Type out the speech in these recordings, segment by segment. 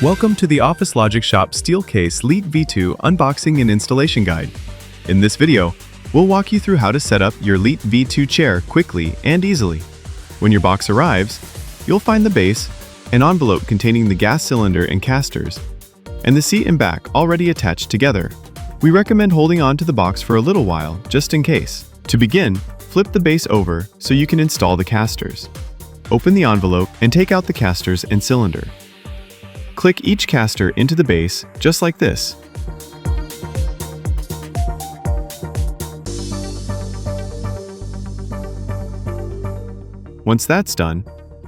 Welcome to the Office Logic Shop Steelcase Elite V2 unboxing and installation guide. In this video, we'll walk you through how to set up your Elite V2 chair quickly and easily. When your box arrives, you'll find the base, an envelope containing the gas cylinder and casters, and the seat and back already attached together. We recommend holding on to the box for a little while, just in case. To begin, flip the base over so you can install the casters. Open the envelope and take out the casters and cylinder. Click each caster into the base, just like this. Once that's done,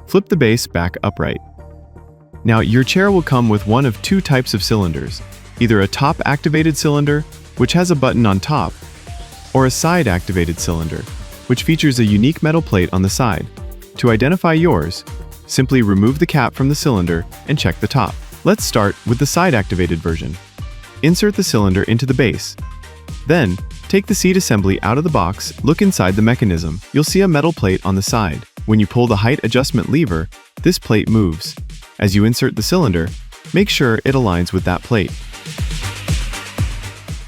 flip the base back upright. Now, your chair will come with one of two types of cylinders, either a top-activated cylinder, which has a button on top, or a side-activated cylinder, which features a unique metal plate on the side. To identify yours, simply remove the cap from the cylinder and check the top. Let's start with the side-activated version. Insert the cylinder into the base. Then, take the seat assembly out of the box, look inside the mechanism. You'll see a metal plate on the side. When you pull the height adjustment lever, this plate moves. As you insert the cylinder, make sure it aligns with that plate.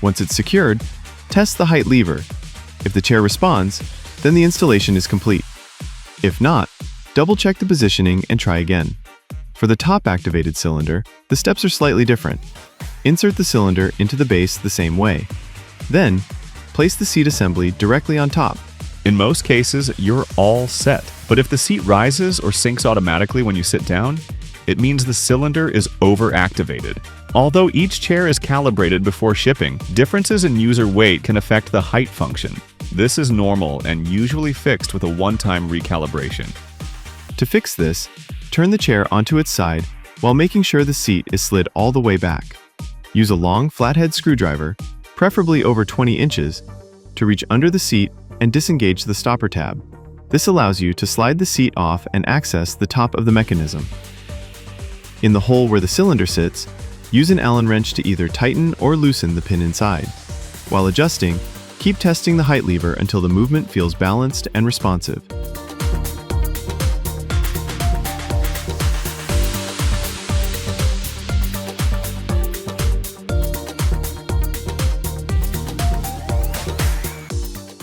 Once it's secured, test the height lever. If the chair responds, then the installation is complete. If not, double-check the positioning and try again. For the top-activated cylinder, the steps are slightly different. Insert the cylinder into the base the same way. Then, place the seat assembly directly on top. In most cases, you're all set. But if the seat rises or sinks automatically when you sit down, it means the cylinder is overactivated. Although each chair is calibrated before shipping, differences in user weight can affect the height function. This is normal and usually fixed with a one-time recalibration. To fix this, turn the chair onto its side while making sure the seat is slid all the way back. Use a long flathead screwdriver, preferably over 20 inches, to reach under the seat and disengage the stopper tab. This allows you to slide the seat off and access the top of the mechanism. In the hole where the cylinder sits, use an Allen wrench to either tighten or loosen the pin inside. While adjusting, keep testing the height lever until the movement feels balanced and responsive.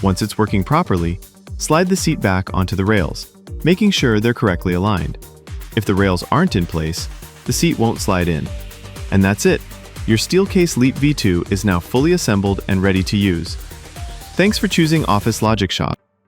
Once it's working properly, slide the seat back onto the rails, making sure they're correctly aligned. If the rails aren't in place, the seat won't slide in. And that's it! Your Steelcase Elite V2 is now fully assembled and ready to use. Thanks for choosing Office Logic Shop.